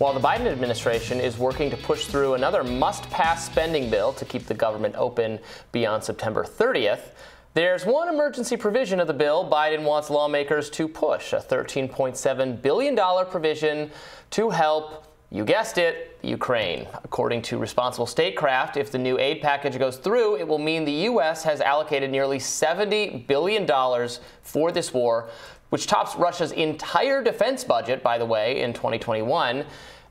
While the Biden administration is working to push through another must-pass spending bill to keep the government open beyond September 30th, there's one emergency provision of the bill Biden wants lawmakers to push, a $13.7 billion provision to help, you guessed it, Ukraine. According to Responsible Statecraft, if the new aid package goes through, it will mean the U.S. has allocated nearly $70 billion for this war, which tops Russia's entire defense budget, by the way, in 2021.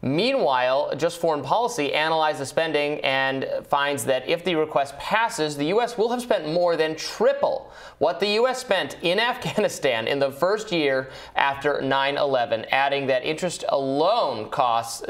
Meanwhile, Just Foreign Policy analyzed the spending and finds that if the request passes, the U.S. will have spent more than triple what the U.S. spent in Afghanistan in the first year after 9/11, adding that interest alone could cost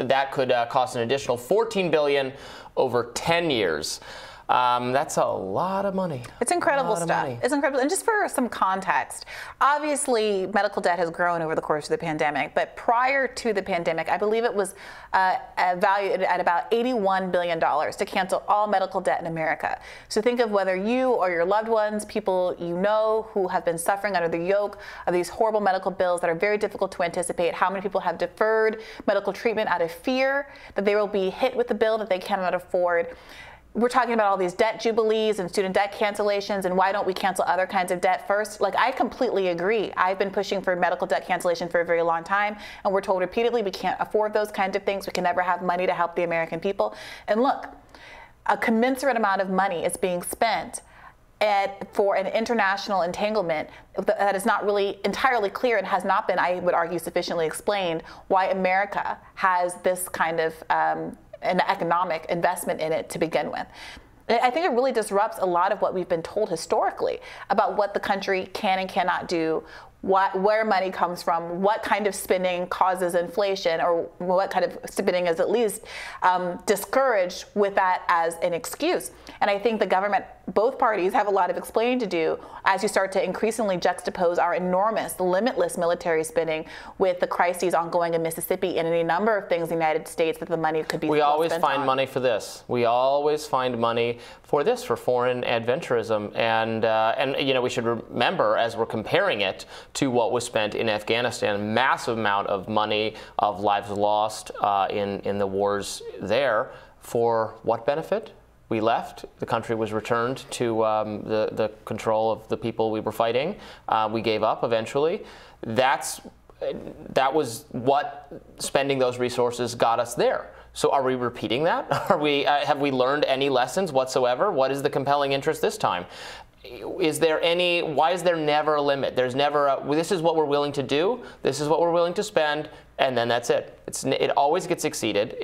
an additional $14 billion over 10 years. That's a lot of money. It's incredible stuff. It's incredible. And just for some context, obviously medical debt has grown over the course of the pandemic, but prior to the pandemic, I believe it was valued at about $81 billion to cancel all medical debt in America. So think of whether you or your loved ones, people you know who have been suffering under the yoke of these horrible medical bills that are very difficult to anticipate. How many people have deferred medical treatment out of fear that they will be hit with the bill that they cannot afford? We're talking about all these debt jubilees and student debt cancellations, and why don't we cancel other kinds of debt first? Like, I completely agree. I've been pushing for medical debt cancellation for a very long time, and we're told repeatedly we can't afford those kinds of things. We can never have money to help the American people. And look, a commensurate amount of money is being spent for an international entanglement that is not really entirely clear and has not been, I would argue, sufficiently explained why America has this kind of an economic investment in it to begin with. I think it really disrupts a lot of what we've been told historically about what the country can and cannot do, where money comes from, what kind of spending causes inflation, or what kind of spending is at least discouraged with that as an excuse. And I think the government, both parties, have a lot of explaining to do as you start to increasingly juxtapose our enormous, limitless military spending with the crises ongoing in Mississippi and any number of things in the United States that the money could be spent on. We always find money for this. We always find money for this, for foreign adventurism. And you know, we should remember, as we're comparing it to what was spent in Afghanistan, a massive amount of money, of lives lost in the wars there. For what benefit? We left. The country was returned to the control of the people we were fighting. We gave up eventually. That was what spending those resources got us there. So are we repeating that? Have we learned any lessons whatsoever? What is the compelling interest this time? Why is there never a limit? There's never this is what we're willing to do, this is what we're willing to spend, and then that's it. It always gets exceeded,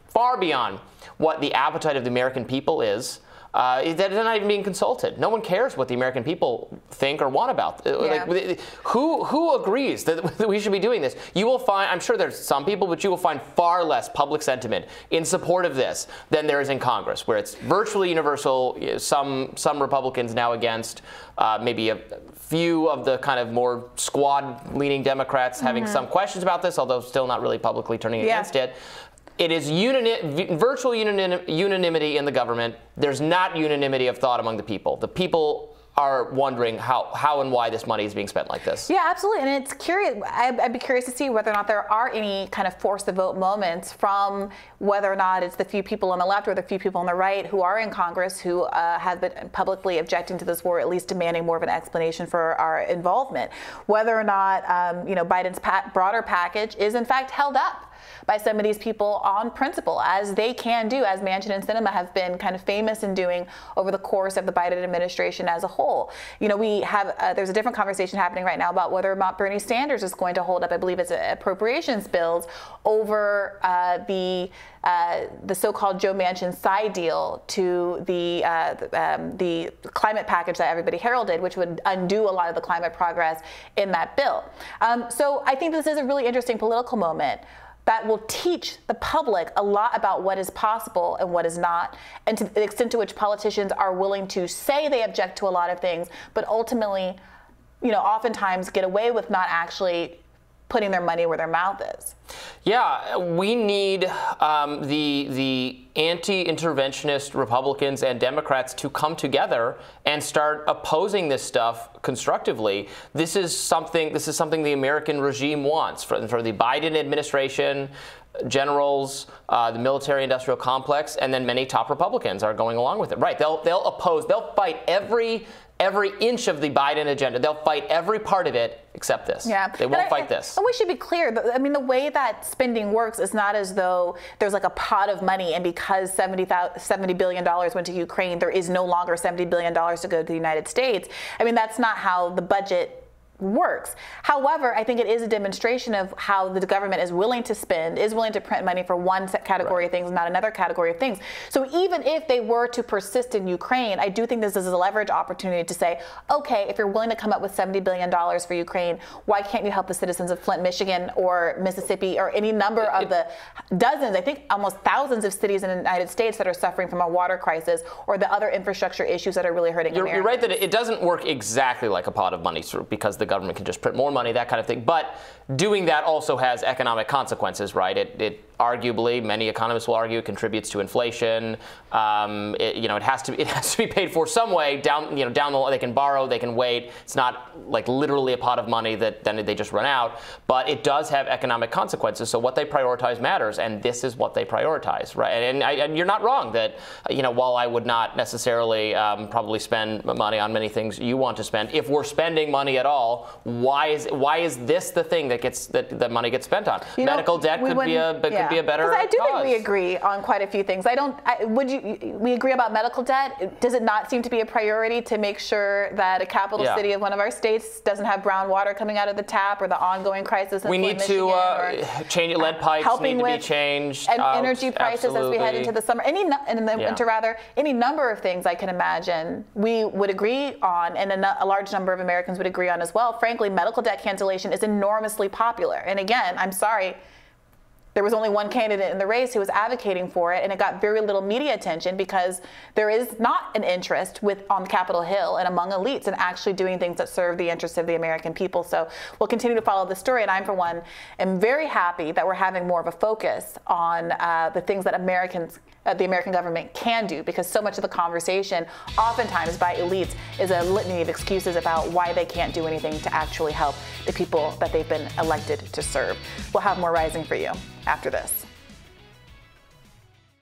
far beyond what the appetite of the American people is. They're not even being consulted. No one cares what the American people think or want about. Yeah. Like, who agrees that we should be doing this? You will find, I'm sure there's some people, but you will find far less public sentiment in support of this than there is in Congress, where it's virtually universal. Some Republicans now against, maybe a few of the kind of more squad-leaning Democrats having some questions about this, although still not really publicly turning against it. It is virtual unanimity in the government. There's not unanimity of thought among the people. The people are wondering how and why this money is being spent like this. Yeah, absolutely. And it's curious. I'd be curious to see whether or not there are any kind of force the vote moments from whether or not it's the few people on the left or the few people on the right who are in Congress who have been publicly objecting to this war, at least demanding more of an explanation for our involvement. Whether or not Biden's broader package is in fact held up by some of these people on principle, as they can do, as Manchin and Sinema have been kind of famous in doing over the course of the Biden administration as a whole. You know, we have there's a different conversation happening right now about whether or not Bernie Sanders is going to hold up, I believe it's appropriations bills over the so-called Joe Manchin side deal to the climate package that everybody heralded, which would undo a lot of the climate progress in that bill. So I think this is a really interesting political moment that will teach the public a lot about what is possible and what is not, and to the extent to which politicians are willing to say they object to a lot of things, but ultimately, oftentimes get away with not actually putting their money where their mouth is. Yeah, we need the anti-interventionist Republicans and Democrats to come together and start opposing this stuff constructively. This is something the American regime wants for the Biden administration, generals, the military-industrial complex, and then many top Republicans are going along with it. Right? They'll fight every inch of the Biden agenda. They'll fight every part of it except this. Yeah. They won't fight this. And we should be clear. I mean, the way that spending works is not as though there's like a pot of money, and because $70 billion went to Ukraine, there is no longer $70 billion to go to the United States. I mean, that's not how the budget works. However, I think it is a demonstration of how the government is willing to spend, is willing to print money for one category of things, not another category of things. So even if they were to persist in Ukraine, I do think this is a leverage opportunity to say, okay, if you're willing to come up with $70 billion for Ukraine, why can't you help the citizens of Flint, Michigan, or Mississippi, or any number of the dozens, I think almost thousands of cities in the United States that are suffering from a water crisis or the other infrastructure issues that are really hurting Americans. You're right that it doesn't work exactly like a pot of money because the government can just print more money, that kind of thing. But doing that also has economic consequences, right? It arguably, many economists will argue, contributes to inflation. It has to be paid for some way. Down the line, they can borrow, they can wait. It's not like literally a pot of money that then they just run out. But it does have economic consequences. So what they prioritize matters, and this is what they prioritize, right? And you're not wrong that while I would not necessarily probably spend money on many things you want to spend, if we're spending money at all, why is this the thing that money gets spent on? Medical debt could be a better Because I do cause. think we agree on quite a few things. We agree about medical debt? Does it not seem to be a priority to make sure that a capital city of one of our states doesn't have brown water coming out of the tap, or the ongoing crisis in we need to change lead pipes need to be changed. And energy prices as we head into the summer. Winter rather. Any number of things I can imagine we would agree on, and a large number of Americans would agree on as well. Frankly, medical debt cancellation is enormously popular. And again, I'm sorry, there was only one candidate in the race who was advocating for it, and it got very little media attention because there is not an interest on Capitol Hill and among elites in actually doing things that serve the interests of the American people. So we'll continue to follow the story, and I, for one, am very happy that we're having more of a focus on the things that the American government can do, because so much of the conversation, oftentimes by elites, is a litany of excuses about why they can't do anything to actually help the people that they've been elected to serve. We'll have more Rising for you after this.